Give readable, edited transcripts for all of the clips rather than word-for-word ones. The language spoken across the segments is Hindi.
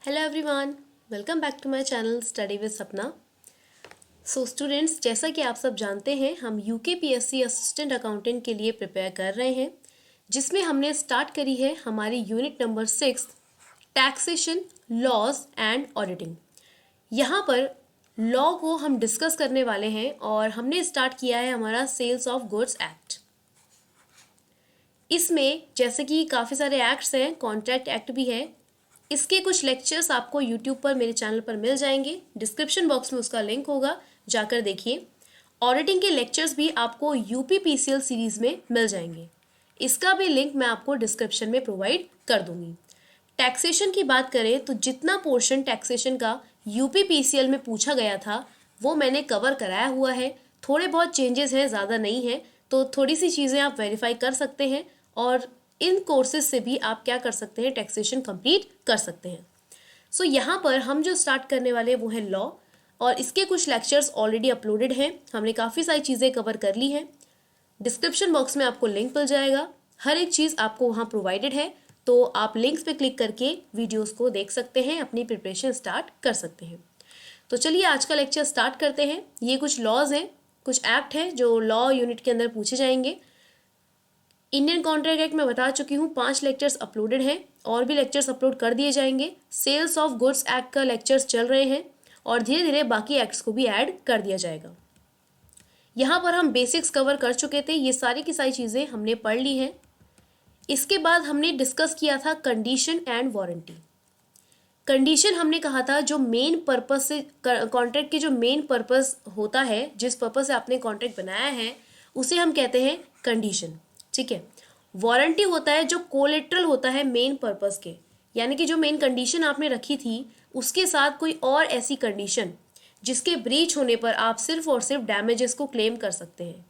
Hello everyone, welcome back to my channel study with Sapna. So students, जैसा कि आप सब जानते हैं, हम यूकेपीएससी असिस्टेंट अकाउंटेंट के लिए प्रिपेयर कर रहे हैं, जिसमें हमने स्टार्ट करी है हमारी unit number 6 taxation, laws and auditing. यहाँ पर लॉ को हम डिस्कस करने वाले हैं और हमने स्टार्ट किया है हमारा सेल्स ऑफ गुड्स एक्ट। इसमें जैसे कि काफ़ी सारे एक्ट्स हैं, कॉन्ट्रैक्ट एक्ट भी है। इसके कुछ लेक्चर्स आपको यूट्यूब पर मेरे चैनल पर मिल जाएंगे, डिस्क्रिप्शन बॉक्स में उसका लिंक होगा, जाकर देखिए। ऑडिटिंग के लेक्चर्स भी आपको यूपीपीसीएल सीरीज में मिल जाएंगे, इसका भी लिंक मैं आपको डिस्क्रिप्शन में प्रोवाइड कर दूंगी। टैक्सेशन की बात करें तो जितना पोर्शन टैक्सेशन का यूपीपीसीएल में पूछा गया था वो मैंने कवर कराया हुआ है। थोड़े बहुत चेंजेस हैं, ज़्यादा नहीं है, तो थोड़ी सी चीज़ें आप वेरीफाई कर सकते हैं और इन कोर्सेज से भी आप क्या कर सकते हैं, टैक्सेशन कंप्लीट कर सकते हैं। सो यहाँ पर हम जो स्टार्ट करने वाले वो है लॉ, और इसके कुछ लेक्चर्स ऑलरेडी अपलोडेड हैं। हमने काफ़ी सारी चीज़ें कवर कर ली हैं। डिस्क्रिप्शन बॉक्स में आपको लिंक मिल जाएगा, हर एक चीज़ आपको वहाँ प्रोवाइडेड है, तो आप लिंक्स पे क्लिक करके वीडियोस को देख सकते हैं, अपनी प्रिपरेशन स्टार्ट कर सकते हैं। तो चलिए आज का लेक्चर स्टार्ट करते हैं। ये कुछ लॉज हैं, कुछ एक्ट हैं जो लॉ यूनिट के अंदर पूछे जाएंगे। इंडियन कॉन्ट्रैक्ट एक्ट में बता चुकी हूँ, 5 लेक्चर्स अपलोडेड हैं और भी लेक्चर्स अपलोड कर दिए जाएंगे। सेल्स ऑफ गुड्स एक्ट का लेक्चर्स चल रहे हैं और धीरे धीरे बाकी एक्ट्स को भी ऐड कर दिया जाएगा। यहाँ पर हम बेसिक्स कवर कर चुके थे, ये सारी की सारी चीज़ें हमने पढ़ ली हैं। इसके बाद हमने डिस्कस किया था कंडीशन एंड वारंटी। कंडीशन हमने कहा था जो मेन पर्पस से कॉन्ट्रैक्ट के जो मेन पर्पस होता है, जिस पर्पस से आपने कॉन्ट्रैक्ट बनाया है, उसे हम कहते हैं कंडीशन। ठीक है। वारंटी होता है जो कोलेट्रल होता है मेन पर्पस के, यानी कि जो मेन कंडीशन आपने रखी थी उसके साथ कोई और ऐसी कंडीशन जिसके ब्रीच होने पर आप सिर्फ और सिर्फ डैमेजेस को क्लेम कर सकते हैं।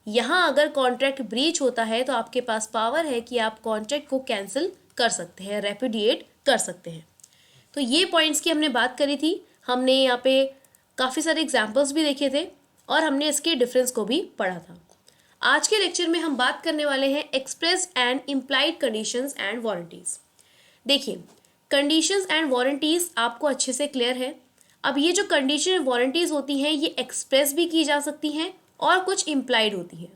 यहाँ अगर कॉन्ट्रैक्ट ब्रीच होता है तो आपके पास पावर है कि आप कॉन्ट्रैक्ट को कैंसिल कर सकते हैं, रेपुडिएट कर सकते हैं। तो ये पॉइंट्स की हमने बात करी थी। हमने यहाँ पे काफ़ी सारे एग्जाम्पल्स भी देखे थे और हमने इसके डिफरेंस को भी पढ़ा था। आज के लेक्चर में हम बात करने वाले हैं express and implied conditions and warranties. देखिए, कंडीशंस एंड वारंटीज आपको अच्छे से क्लियर है। अब ये जो कंडीशन एंड वारंटीज होती हैं ये एक्सप्रेस भी की जा सकती हैं और कुछ इम्प्लाइड होती हैं।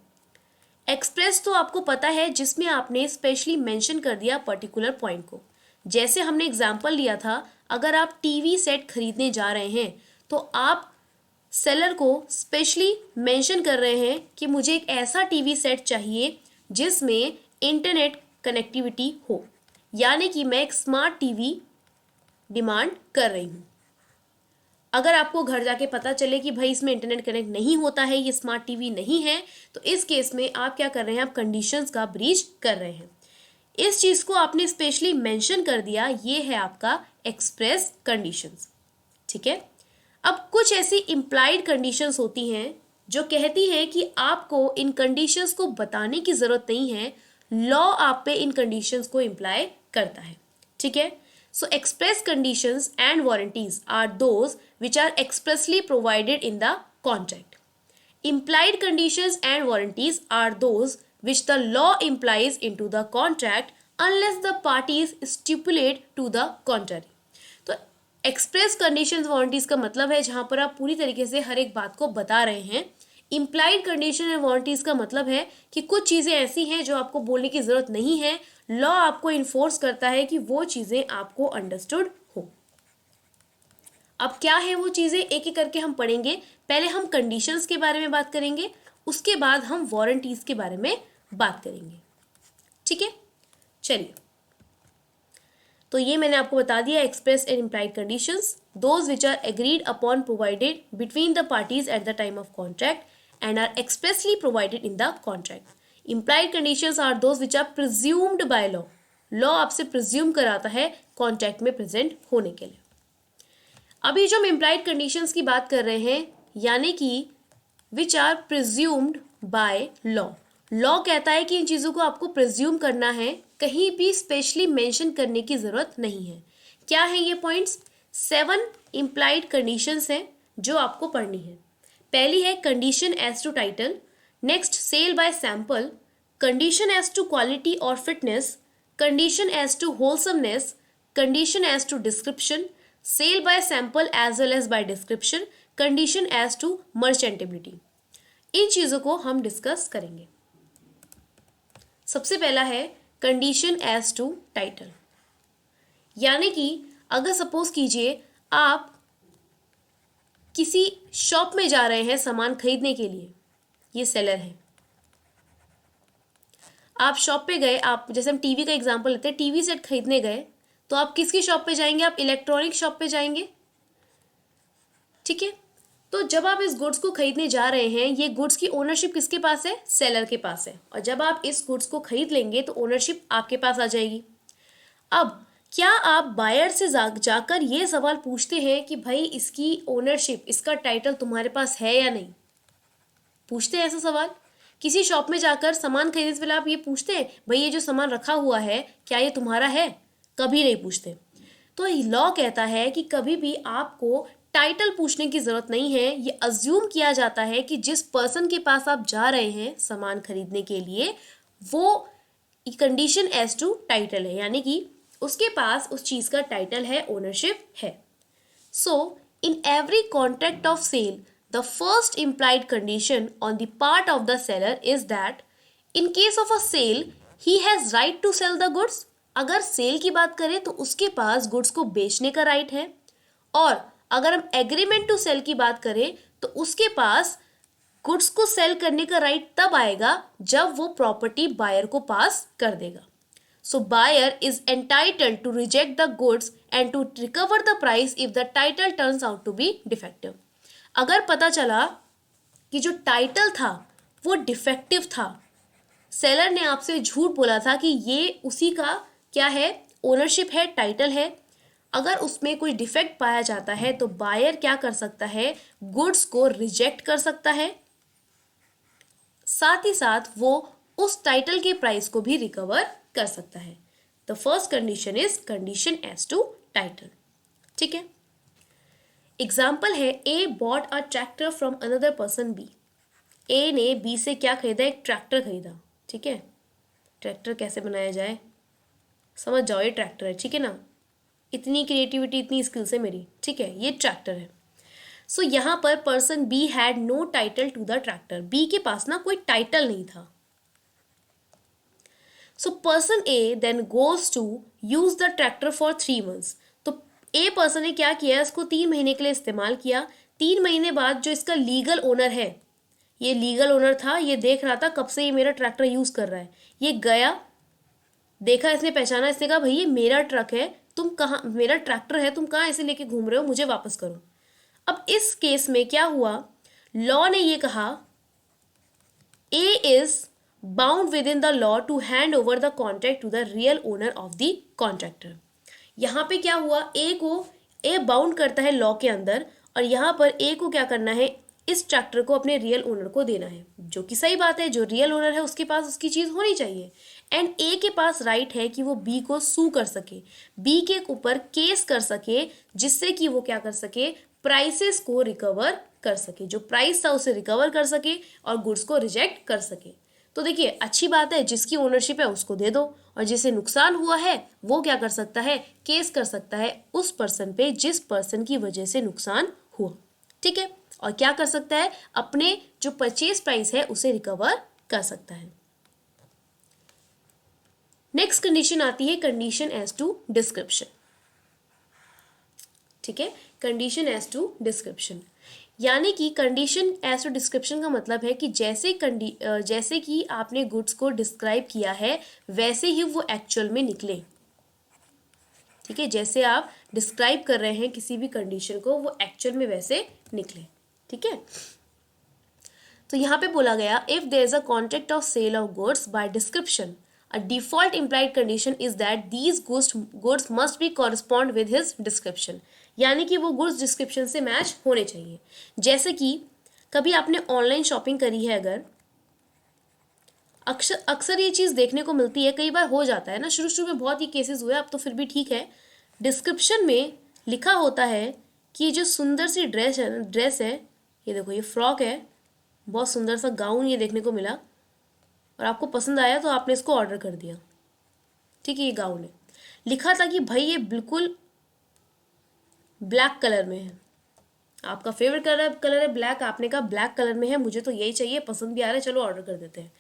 एक्सप्रेस तो आपको पता है, जिसमें आपने स्पेशली मेंशन कर दिया पर्टिकुलर पॉइंट को। जैसे हमने एग्जाम्पल लिया था, अगर आप टीवी सेट खरीदने जा रहे हैं तो आप सेलर को स्पेशली मेंशन कर रहे हैं कि मुझे एक ऐसा टीवी सेट चाहिए जिसमें इंटरनेट कनेक्टिविटी हो, यानी कि मैं एक स्मार्ट टीवी डिमांड कर रही हूँ। अगर आपको घर जाके पता चले कि भाई इसमें इंटरनेट कनेक्ट नहीं होता है, ये स्मार्ट टीवी नहीं है, तो इस केस में आप क्या कर रहे हैं, आप कंडीशंस का ब्रीच कर रहे हैं। इस चीज़ को आपने स्पेशली मेंशन कर दिया, ये है आपका एक्सप्रेस कंडीशंस। ठीक है। अब कुछ ऐसी इम्प्लाइड कंडीशंस होती हैं जो कहती हैं कि आपको इन कंडीशंस को बताने की ज़रूरत नहीं है, लॉ आप पे इन कंडीशंस को इम्प्लाई करता है। ठीक है। So express conditions and warranties are those which are expressly provided in the contract. Implied conditions and warranties are those which the law implies into the contract unless the parties stipulate to the contrary. तो एक्सप्रेस कंडीशंस वारंटीज का मतलब है जहां पर आप पूरी तरीके से हर एक बात को बता रहे हैं। इम्प्लाइड कंडीशन एंड वारंटीज का मतलब है कि कुछ चीज़ें ऐसी हैं जो आपको बोलने की ज़रूरत नहीं है, लॉ आपको इन्फोर्स करता है कि वो चीज़ें आपको अंडरस्टूड हो। अब क्या है वो चीज़ें, एक एक करके हम पढ़ेंगे। पहले हम कंडीशंस के बारे में बात करेंगे, उसके बाद हम वारंटीज के बारे में बात करेंगे। ठीक है, चलिए। तो ये मैंने आपको बता दिया, express and implied conditions, those which are agreed upon provided between the parties at the time of contract and are expressly provided in the contract. Implied conditions are those which are presumed by law. Law आपसे प्रिज्यूम कराता है कॉन्ट्रैक्ट में प्रेजेंट होने के लिए। अभी जो हम इम्प्लाइड कंडीशंस की बात कर रहे हैं, यानी कि which are presumed by law. Law कहता है कि इन चीज़ों को आपको प्रिज्यूम करना है, कहीं भी स्पेशली मेंशन करने की ज़रूरत नहीं है। क्या है ये पॉइंट्स? 7 इम्प्लाइड कंडीशंस हैं जो आपको पढ़नी है। पहली है condition as to title, next sale by sample, condition as to quality और fitness, condition as to wholesomeness, condition as to description, sale by sample as well as by description, condition as to merchantability। इन चीज़ों को हम डिस्कस करेंगे। सबसे पहला है कंडीशन एज टू टाइटल, यानी कि अगर सपोज कीजिए आप किसी शॉप में जा रहे हैं सामान खरीदने के लिए, ये सेलर है, आप शॉप पे गए, आप जैसे हम टीवी का एग्जांपल लेते हैं, टीवी सेट खरीदने गए तो आप किसकी शॉप पे जाएंगे? आप इलेक्ट्रॉनिक शॉप पे जाएंगे, ठीक है। तो जब आप इस गुड्स को खरीदने जा रहे हैं, ये गुड्स की ओनरशिप किसके पास है? सेलर के पास है। और जब आप इस गुड्स को खरीद लेंगे तो ओनरशिप आपके पास आ जाएगी। अब क्या आप बायर से जाकर ये सवाल पूछते हैं कि भाई इसकी ओनरशिप, इसका टाइटल तुम्हारे पास है या नहीं? पूछते हैं ऐसा सवाल? किसी शॉप में जाकर सामान खरीदने से पहले आप ये पूछते हैं भाई ये जो सामान रखा हुआ है क्या ये तुम्हारा है? कभी नहीं पूछते। तो लॉ कहता है कि कभी भी आपको टाइटल पूछने की जरूरत नहीं है। ये अज्यूम किया जाता है कि जिस पर्सन के पास आप जा रहे हैं सामान खरीदने के लिए, वो कंडीशन एज टू टाइटल है, यानी कि उसके पास उस चीज का टाइटल है, ओनरशिप है। So in every contract of sale the first implied condition on the part of the seller is that in case of a sale he has right to sell the goods। अगर सेल की बात करें तो उसके पास गुड्स को बेचने का राइट है, और अगर हम एग्रीमेंट टू सेल की बात करें तो उसके पास गुड्स को सेल करने का राइट तब आएगा जब वो प्रॉपर्टी बायर को पास कर देगा। So buyer is entitled to reject the goods and to recover the price if the title turns out to be defective. अगर पता चला कि जो टाइटल था वो डिफेक्टिव था, सेलर ने आपसे झूठ बोला था कि ये उसी का क्या है, ओनरशिप है, टाइटल है, अगर उसमें कोई डिफेक्ट पाया जाता है तो बायर क्या कर सकता है? गुड्स को रिजेक्ट कर सकता है, साथ ही साथ वो उस टाइटल के प्राइस को भी रिकवर कर सकता है। The first condition is condition as to title, ठीक है। एग्जाम्पल है A bought a tractor from another person B. A ने बी से क्या खरीदा? एक ट्रैक्टर खरीदा, ठीक है। ट्रैक्टर कैसे बनाया जाए समझ जाओ, ये ट्रैक्टर है, ठीक है ना। इतनी क्रिएटिविटी, इतनी स्किल्स है मेरी, ठीक है। ये ट्रैक्टर है। सो यहाँ पर person B had no title to the tractor. B के पास ना कोई टाइटल नहीं था। So person A then goes to use the tractor for 3 months। तो ए पर्सन ने क्या किया? इसको 3 महीने के लिए इस्तेमाल किया। 3 महीने बाद जो इसका लीगल ओनर है, ये लीगल ओनर था, ये देख रहा था कब से ये मेरा ट्रैक्टर यूज कर रहा है। ये गया, देखा, इसने पहचाना, इसने कहा भाई ये मेरा ट्रक है, तुम कहाँ, मेरा ट्रैक्टर है, तुम कहाँ ऐसे लेके घूम रहे हो, मुझे वापस करो। अब इस केस में क्या हुआ? लॉ ने ये कहा A is bound within the law to hand over the contract to the real owner of the contractor. यहाँ पे क्या हुआ? ए बाउंड करता है लॉ के अंदर, और यहाँ पर ए को क्या करना है? इस ट्रैक्टर को अपने रियल ओनर को देना है, जो कि सही बात है। जो रियल ओनर है उसके पास उसकी चीज होनी चाहिए। एंड ए के पास राइट है कि वो बी को सू कर सके, बी के ऊपर केस कर सके, जिससे कि वो क्या कर सके? प्राइसेस को रिकवर कर सके, जो प्राइस था उसे रिकवर कर सके और गुड्स को रिजेक्ट कर सके। तो देखिए अच्छी बात है, जिसकी ओनरशिप है उसको दे दो, और जिसे नुकसान हुआ है वो क्या कर सकता है? केस कर सकता है उस पर्सन पे जिस पर्सन की वजह से नुकसान हुआ, ठीक है। और क्या कर सकता है? अपने जो परचेज प्राइस है उसे रिकवर कर सकता है। नेक्स्ट कंडीशन आती है कंडीशन एज टू डिस्क्रिप्शन, ठीक है। कंडीशन एज टू डिस्क्रिप्शन, यानी कि कंडीशन एज टू डिस्क्रिप्शन का मतलब है कि जैसे कि आपने गुड्स को डिस्क्राइब किया है वैसे ही वो एक्चुअल में निकले, ठीक है। जैसे आप डिस्क्राइब कर रहे हैं किसी भी कंडीशन को, वो एक्चुअल में वैसे निकले, ठीक है। तो यहाँ पे बोला गया if there is a contract of sale of goods by description, a default implied condition is that these goods must be correspond with his description, यानी कि वो गुड्स डिस्क्रिप्शन से मैच होने चाहिए। जैसे कि कभी आपने ऑनलाइन शॉपिंग करी है, अगर अक्सर ये चीज़ देखने को मिलती है, कई बार हो जाता है ना, शुरू में बहुत ही केसेस हुए, अब तो फिर भी ठीक है। डिस्क्रिप्शन में लिखा होता है कि जो सुंदर सी ड्रेस है, ये देखो ये फ्रॉक है, बहुत सुंदर सा गाउन ये देखने को मिला और आपको पसंद आया तो आपने इसको ऑर्डर कर दिया, ठीक है, ये गाउन है। लिखा था कि भाई ये बिल्कुल ब्लैक कलर में है, आपका फेवरेट कलर है ब्लैक, आपने कहा ब्लैक कलर में है, मुझे तो यही चाहिए, पसंद भी आ रहा है, चलो ऑर्डर कर देते हैं।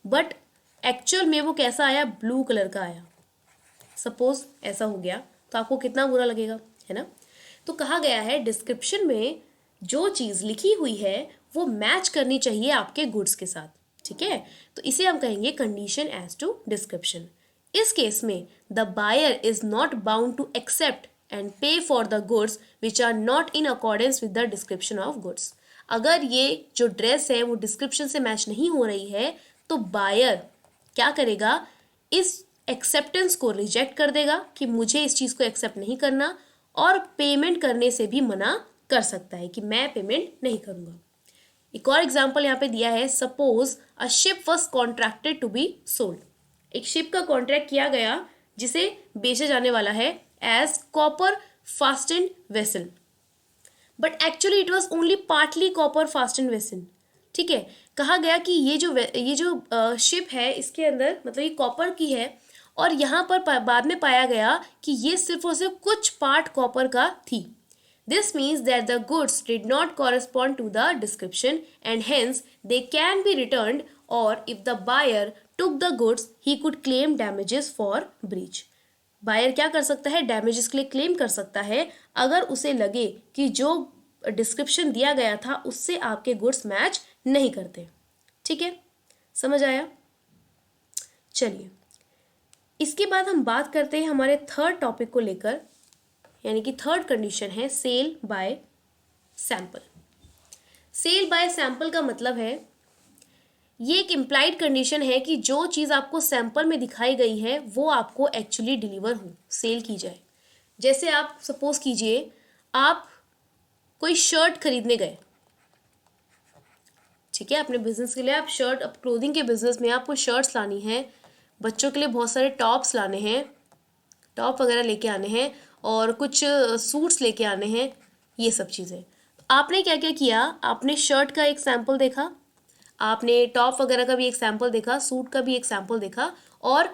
बट एक्चुअल में वो कैसा आया, ब्लू कलर का आया। सपोज ऐसा हो गया तो आपको कितना बुरा लगेगा, है ना। तो कहा गया है डिस्क्रिप्शन में जो चीज़ लिखी हुई है वो मैच करनी चाहिए आपके गुड्स के साथ, ठीक है। तो इसे हम कहेंगे कंडीशन एज टू डिस्क्रिप्शन। इस केस में the buyer is not bound to accept and pay for the goods which are not in accordance with the description of goods. अगर ये जो ड्रेस है वो डिस्क्रिप्शन से मैच नहीं हो रही है तो बायर क्या करेगा, इस एक्सेप्टेंस को रिजेक्ट कर देगा कि मुझे इस चीज़ को एक्सेप्ट नहीं करना, और पेमेंट करने से भी मना कर सकता है कि मैं पेमेंट नहीं करूँगा। एक और एग्जाम्पल यहाँ पे दिया है, suppose a ship was contracted to be sold. एक शिप का कॉन्ट्रैक्ट किया गया जिसे बेचा जाने वाला है as copper fastened vessel, but actually it was only partly copper fastened vessel, ठीक है। कहा गया कि ये जो शिप है इसके अंदर मतलब ये कॉपर की है, और यहाँ पर बाद में पाया गया कि ये सिर्फ और सिर्फ कुछ पार्ट कॉपर का थी। This means that the goods did not correspond to the description and hence they can be returned, or if the buyer took the goods he could claim damages for breach. Buyer क्या कर सकता है, डैमेजेस के लिए क्लेम कर सकता है अगर उसे लगे कि जो डिस्क्रिप्शन दिया गया था उससे आपके गुड्स मैच नहीं करते, ठीक है, समझ आया। चलिए इसके बाद हम बात करते हैं हमारे थर्ड टॉपिक को लेकर, यानी कि थर्ड कंडीशन है sale by sample. Sale by sample का मतलब है ये एक इम्प्लाइड कंडीशन है कि जो चीज़ आपको सैंपल में दिखाई गई है वो आपको एक्चुअली डिलीवर हो, सेल की जाए। जैसे आप सपोज कीजिए आप कोई शर्ट खरीदने गए, ठीक है, अपने बिजनेस के लिए आप शर्ट, अब क्लोथिंग के बिजनेस में आपको शर्ट्स लानी है, बच्चों के लिए बहुत सारे टॉप्स लाने हैं, टॉप वगैरह लेके आने हैं, और कुछ सूट्स लेके आने हैं, ये सब चीज़ें। आपने क्या क्या किया, आपने शर्ट का एक सैंपल देखा, आपने टॉप वगैरह का भी एक सैंपल देखा, सूट का भी एक सैंपल देखा, और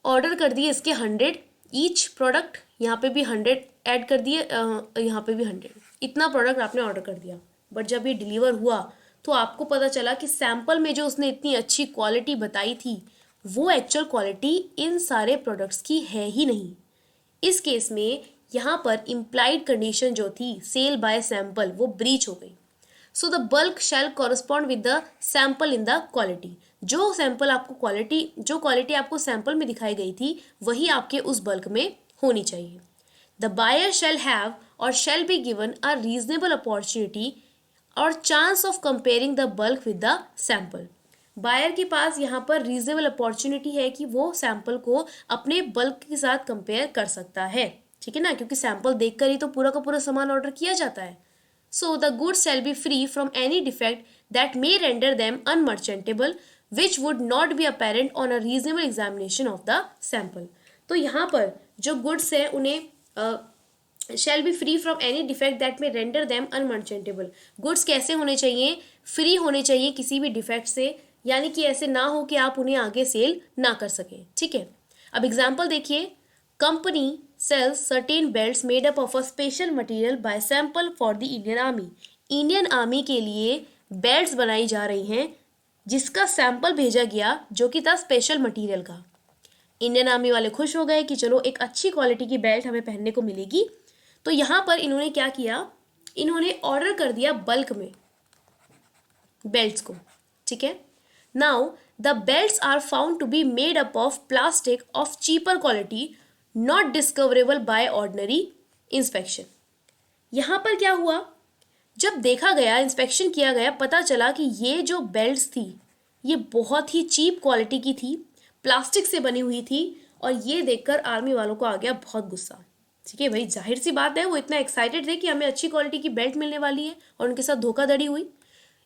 ऑर्डर कर दिए इसके 100 ईच प्रोडक्ट, यहाँ पे भी 100 ऐड कर दिए, यहाँ पे भी 100, इतना प्रोडक्ट आपने ऑर्डर कर दिया। बट जब ये डिलीवर हुआ तो आपको पता चला कि सैंपल में जो उसने इतनी अच्छी क्वालिटी बताई थी वो एक्चुअल क्वालिटी इन सारे प्रोडक्ट्स की है ही नहीं। इस केस में यहाँ पर इम्प्लाइड कंडीशन जो थी सेल बाय सैंपल वो ब्रीच हो गई। So the bulk shall correspond with the sample in the quality. जो सैंपल आपको जो क्वालिटी आपको सैंपल में दिखाई गई थी वही आपके उस बल्क में होनी चाहिए। द बायर शैल हैव और shall be given a reasonable opportunity और chance of comparing the bulk with the sample. Buyer के पास यहाँ पर रीजनेबल अपॉर्चुनिटी है कि वो सैंपल को अपने बल्क के साथ कंपेयर कर सकता है, ठीक है ना, क्योंकि सैंपल देखकर ही तो पूरा का पूरा सामान ऑर्डर किया जाता है। So the goods shall be free from any defect that may render them unmerchantable which would not be apparent on a reasonable examination of the sample. तो यहाँ पर जो गुड्स है उन्हें shall be free from any defect that may render them unmerchantable. Goods कैसे होने चाहिए, फ्री होने चाहिए किसी भी डिफेक्ट से, यानी कि ऐसे ना हो कि आप उन्हें आगे सेल ना कर सकें, ठीक है। अब एग्जांपल देखिए, company sells certain belts made up of a special material by sample for the Indian army. Indian army के लिए बेल्ट्स बनाई जा रही हैं जिसका सैंपल भेजा गया जो कि था स्पेशल मटेरियल का। इंडियन आर्मी वाले खुश हो गए कि चलो एक अच्छी क्वालिटी की बेल्ट हमें पहनने को मिलेगी। तो यहाँ पर इन्होंने क्या किया, इन्होंने ऑर्डर कर दिया बल्क में बेल्ट्स को, ठीक है। Now the belts are found to be made up of plastic of cheaper quality not discoverable by ordinary inspection. यहाँ पर क्या हुआ, जब देखा गया, इंस्पेक्शन किया गया, पता चला कि ये जो बेल्ट्स थी ये बहुत ही चीप क्वालिटी की थी, प्लास्टिक से बनी हुई थी, और ये देखकर आर्मी वालों को आ गया बहुत गुस्सा, ठीक है भाई, जाहिर सी बात है वो इतना एक्साइटेड थे कि हमें अच्छी क्वालिटी की बेल्ट मिलने वाली है, और उनके साथ धोखाधड़ी हुई।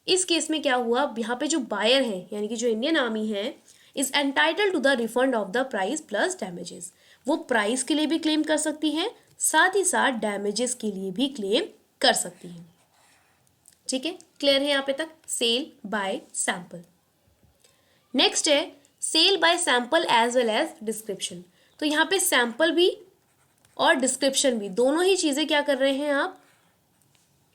इस केस में क्या हुआ, यहाँ पे जो बायर है यानी कि जो इंडियन आर्मी है is entitle to the refund of the price plus damages. वो प्राइस के लिए भी क्लेम कर सकती है, साथ ही साथ डैमेजेस के लिए भी क्लेम कर सकती है, ठीक है। क्लियर है यहाँ पे तक, सेल बाय सैंपल। नेक्स्ट है sale by sample as well as description. तो यहाँ पे सैंपल भी और डिस्क्रिप्शन भी दोनों ही चीज़ें क्या कर रहे हैं आप,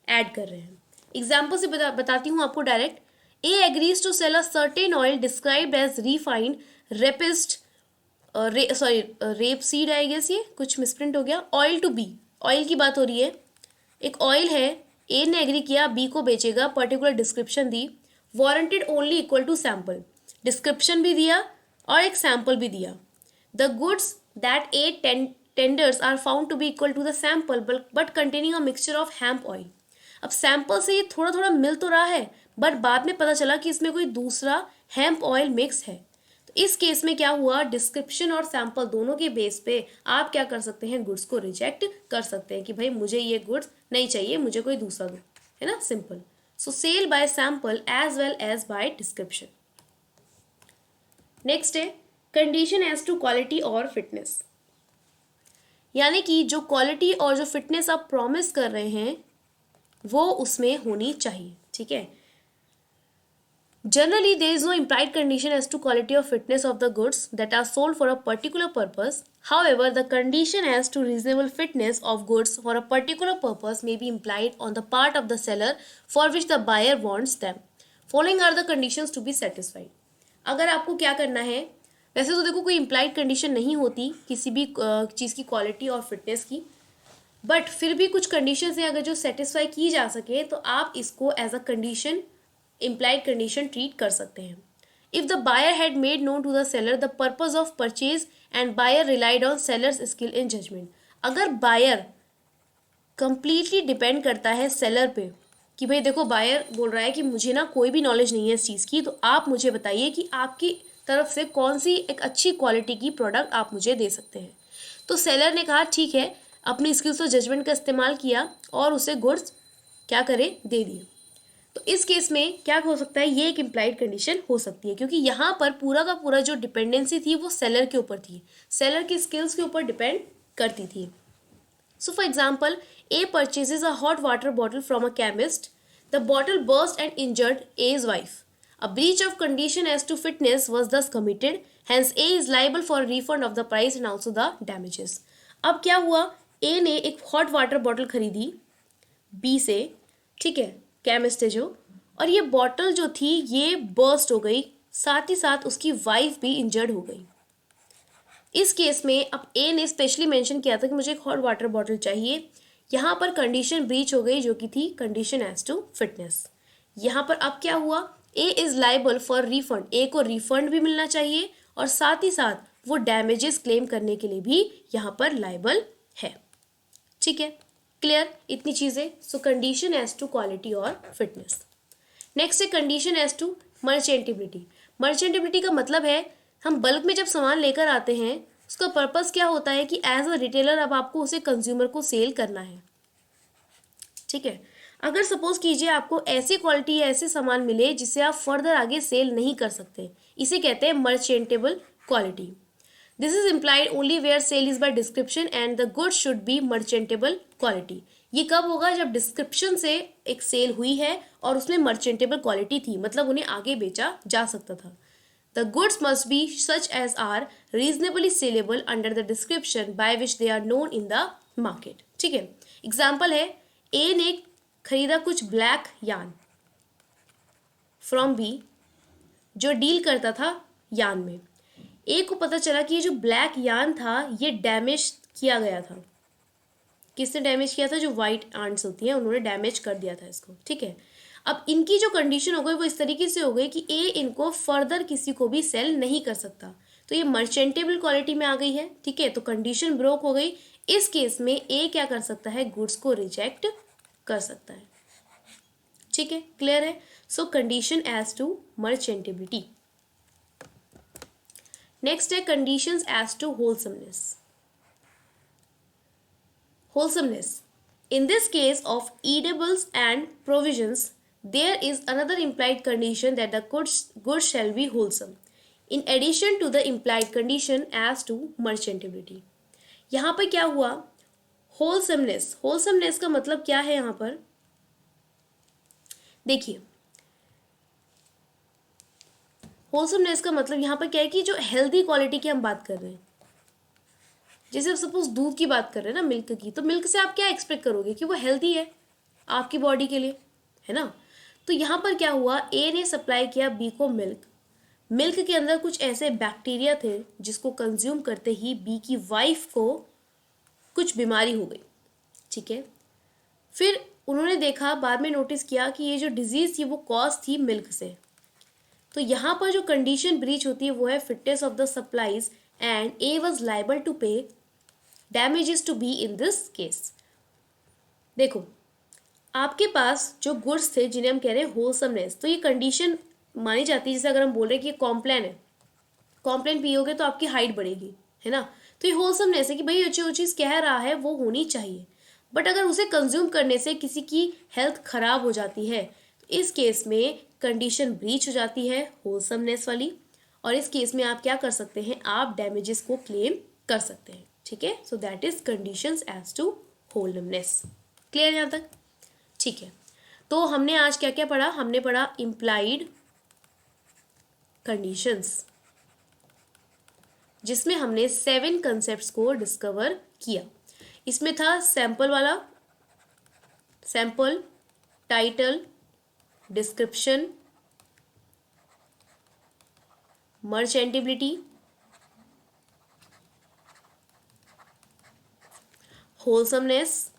ऐड कर रहे हैं। एग्जाम्पल से बताती हूँ आपको direct. A agrees to sell a certain oil described as refined rapist rape seed, I guess ये कुछ मिसप्रिंट हो गया, ऑयल टू बी, ऑयल की बात हो रही है। एक ऑयल है, ए ने एग्री किया बी को बेचेगा, पर्टिकुलर डिस्क्रिप्शन दी, warranted only equal to sample, description भी दिया और एक सैंपल भी दिया। The goods that A tenders are found to be equal to the sample but containing a mixture of hemp oil. अब सैंपल से ये थोड़ा थोड़ा मिल तो रहा है, बट बाद में पता चला कि इसमें कोई दूसरा हेम्प ऑयल मिक्स है। तो इस केस में क्या हुआ, डिस्क्रिप्शन और सैंपल दोनों के बेस पे आप क्या कर सकते हैं, गुड्स को रिजेक्ट कर सकते हैं कि भाई मुझे ये गुड्स नहीं चाहिए, मुझे कोई दूसरा दो, है ना, simple. So sale by sample as well as by description. Next है कंडीशन एज टू क्वालिटी और फिटनेस, यानी कि जो क्वालिटी और जो फिटनेस आप प्रॉमिस कर रहे हैं वो उसमें होनी चाहिए, ठीक है। Generally, there is no implied condition as to quality or fitness of the goods that are sold for a particular purpose. However, the condition as to reasonable fitness of goods for a particular purpose may be implied on the part of the seller for which the buyer wants them. Following are the conditions to be satisfied. अगर आपको क्या करना है, वैसे तो देखो कोई implied condition नहीं होती किसी भी चीज़ की क्वालिटी और फिटनेस की, बट फिर भी कुछ कंडीशन है अगर जो सेटिस्फाई की जा सके तो आप इसको as a condition, implied condition treat कर सकते हैं। If the buyer had made known to the seller the purpose of purchase and buyer relied on seller's skill in judgement, अगर बायर कंप्लीटली डिपेंड करता है सेलर पे कि भाई देखो बायर बोल रहा है कि मुझे ना कोई भी नॉलेज नहीं है इस चीज़ की, तो आप मुझे बताइए कि आपकी तरफ से कौन सी एक अच्छी क्वालिटी की प्रोडक्ट आप मुझे दे सकते हैं। तो सेलर ने कहा ठीक है, अपनी स्किल्स और जजमेंट का इस्तेमाल किया और उसे गुड्स क्या करे, दे दिए। तो इस केस में क्या हो सकता है, ये एक इम्प्लाइड कंडीशन हो सकती है क्योंकि यहाँ पर पूरा का पूरा जो डिपेंडेंसी थी वो सेलर के ऊपर थी, सेलर की स्किल्स के ऊपर डिपेंड करती थी। So for example, A purchases a hot water bottle from a chemist, the bottle burst and injured A's wife, a breach of condition as to fitness was thus committed, hence A is liable for refund of the price and also the damages. अब क्या हुआ, ए ने एक हॉट वाटर बॉटल खरीदी बी से, ठीक है, केमिस्ट है जो, और ये बॉटल जो थी ये बर्स्ट हो गई, साथ ही साथ उसकी वाइफ भी इंजर्ड हो गई। इस केस में अब ए ने स्पेशली मेंशन किया था कि मुझे एक हॉट वाटर बॉटल चाहिए, यहाँ पर कंडीशन ब्रीच हो गई जो कि थी कंडीशन एज टू फिटनेस। यहाँ पर अब क्या हुआ, ए इज लाइबल फॉर रिफंड, ए को रिफंड भी मिलना चाहिए और साथ ही साथ वो डैमेजेस क्लेम करने के लिए भी यहाँ पर लाइबल है, ठीक है, क्लियर इतनी चीज़ें। So condition as to quality और फिटनेस। नेक्स्ट है condition as to merchantability. Merchantability का मतलब है हम बल्क में जब सामान लेकर आते हैं उसका पर्पस क्या होता है कि एज अ रिटेलर अब आपको उसे कंज्यूमर को सेल करना है, ठीक है। अगर सपोज कीजिए आपको ऐसी क्वालिटी या ऐसे सामान मिले जिसे आप फर्दर आगे सेल नहीं कर सकते, इसे कहते हैं merchantable quality. This is implied only where sale is by description and the good should be merchantable quality. ये कब होगा, जब डिस्क्रिप्शन से एक सेल हुई है और उसमें मर्चेंटेबल क्वालिटी थी, मतलब उन्हें आगे बेचा जा सकता था। The goods must be such as are reasonably saleable under the description by which they are known in the market, ठीक है। एग्जाम्पल है, ए ने खरीदा कुछ ब्लैक यान फ्रॉम बी जो डील करता था यान में। ए को पता चला कि ये जो ब्लैक यान था ये डैमेज किया गया था, किसने डैमेज किया था, जो वाइट आंट्स होती हैं उन्होंने डैमेज कर दिया था इसको, ठीक है। अब इनकी जो कंडीशन हो गई वो इस तरीके से हो गई कि ए इनको फर्दर किसी को भी सेल नहीं कर सकता, तो ये मर्चेंटेबल क्वालिटी में आ गई है, ठीक है। तो कंडीशन ब्रोक हो गई, इस केस में ए क्या कर सकता है, गुड्स को रिजेक्ट कर सकता है, ठीक है, क्लियर है। So condition as to merchantability. Next है conditions as to wholesomeness. Wholesomeness. In this case of eatables and provisions, there is another implied condition that the goods shall be wholesome, in addition to the implied condition as to merchantability. यहाँ पर क्या हुआ, wholesomeness, wholesomeness का मतलब क्या है यहाँ पर, देखिए wholesomeness का मतलब यहाँ पर क्या है कि जो हेल्दी क्वालिटी की हम बात कर रहे हैं, जैसे अब सपोज दूध की बात कर रहे हैं ना, मिल्क की, तो मिल्क से आप क्या एक्सपेक्ट करोगे कि वो हेल्दी है आपकी बॉडी के लिए, है ना। तो यहाँ पर क्या हुआ, ए ने सप्लाई किया बी को मिल्क। मिल्क के अंदर कुछ ऐसे बैक्टीरिया थे जिसको कंज्यूम करते ही बी की वाइफ को कुछ बीमारी हो गई, ठीक है। फिर उन्होंने देखा, बाद में नोटिस किया कि ये जो डिजीज थी वो कॉज थी मिल्क से। तो यहाँ पर जो कंडीशन ब्रीच होती है वो है fitness of the supplies and A was liable to pay damages to be in this case. देखो, आपके पास जो गुड्स थे जिन्हें हम कह रहे हैं होलसमनेस, तो ये कंडीशन मानी जाती है। जैसे अगर हम बोल रहे हैं कि ये कॉम्प्लान है, कॉम्प्लान पियोगे तो आपकी हाइट बढ़ेगी, है ना। तो ये होलसमनेस है कि भाई जो चीज़ कह रहा है वो होनी चाहिए। बट अगर उसे कंज्यूम करने से किसी की हेल्थ खराब हो जाती है तो इस केस में कंडीशन ब्रीच हो जाती है होलसमनेस वाली, और इस केस में आप क्या कर सकते हैं, आप डैमेजेस को क्लेम कर सकते हैं, ठीक है। So that is conditions as to wholesomeness. Clear यहाँ तक, ठीक है। तो हमने आज क्या क्या पढ़ा, हमने पढ़ा इम्प्लाइड कंडीशंस, जिसमें हमने 7 कंसेप्ट्स को डिस्कवर किया। इसमें था सैंपल वाला, सैंपल, टाइटल, डिस्क्रिप्शन, मर्चेंटेबिलिटी, होलसमनेस,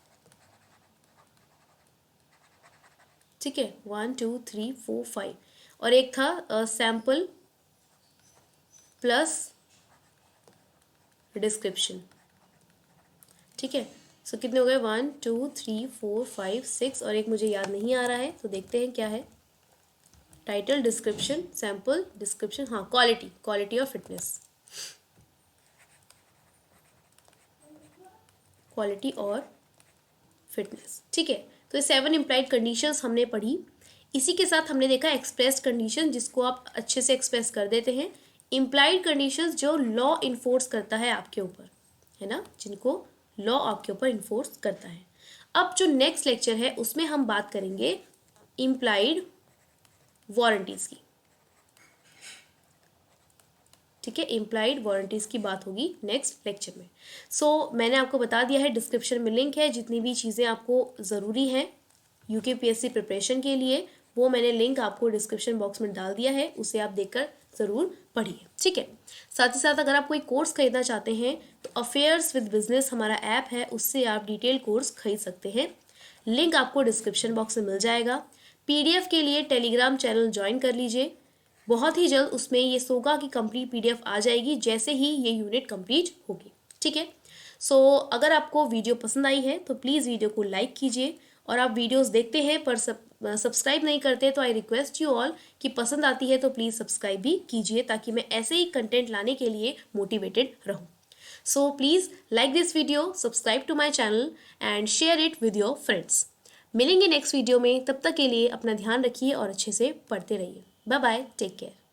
ठीक है, 1 2 3 4 5, और एक था सैंपल प्लस डिस्क्रिप्शन, ठीक है। सो कितने हो गए, 1 2 3 4 5 6, और एक मुझे याद नहीं आ रहा है, तो देखते हैं क्या है। टाइटल, डिस्क्रिप्शन, सैंपल, डिस्क्रिप्शन, हाँ, quality, quality of fitness, quality और फिटनेस, ठीक है। तो ये 7 इम्प्लाइड कंडीशंस हमने पढ़ी। इसी के साथ हमने देखा एक्सप्रेस्ड कंडीशन, जिसको आप अच्छे से एक्सप्रेस कर देते हैं। इम्प्लाइड कंडीशंस जो लॉ इन्फोर्स करता है आपके ऊपर, है ना, जिनको लॉ आपके ऊपर इन्फोर्स करता है। अब जो नेक्स्ट लेक्चर है उसमें हम बात करेंगे इम्प्लाइड वारंटीज की, ठीक है। इम्प्लाइड वारंटीज की बात होगी नेक्स्ट लेक्चर में। सो मैंने आपको बता दिया है, डिस्क्रिप्शन में लिंक है, जितनी भी चीज़ें आपको ज़रूरी हैं यूकेपीएससी प्रिपरेशन के लिए वो मैंने लिंक आपको डिस्क्रिप्शन बॉक्स में डाल दिया है, उसे आप देखकर ज़रूर पढ़िए, ठीक है। साथ ही साथ अगर आप कोई कोर्स खरीदना चाहते हैं तो अफेयर्स विद बिजनेस हमारा ऐप है, उससे आप डिटेल कोर्स खरीद सकते हैं। लिंक आपको डिस्क्रिप्शन बॉक्स में मिल जाएगा। पीडीएफ के लिए टेलीग्राम चैनल ज्वाइन कर लीजिए, बहुत ही जल्द उसमें ये सोगा की कंप्लीट पीडीएफ आ जाएगी जैसे ही ये यूनिट कंप्लीट होगी, ठीक है। सो अगर आपको वीडियो पसंद आई है तो प्लीज़ वीडियो को लाइक कीजिए, और आप वीडियोस देखते हैं पर सब्सक्राइब नहीं करते तो आई रिक्वेस्ट यू ऑल कि पसंद आती है तो प्लीज़ सब्सक्राइब भी कीजिए, ताकि मैं ऐसे ही कंटेंट लाने के लिए मोटिवेटेड रहूँ। So please like this video, subscribe to my channel and share it with your friends. मिलेंगे नेक्स्ट वीडियो में, तब तक के लिए अपना ध्यान रखिए और अच्छे से पढ़ते रहिए। Bye bye, take care.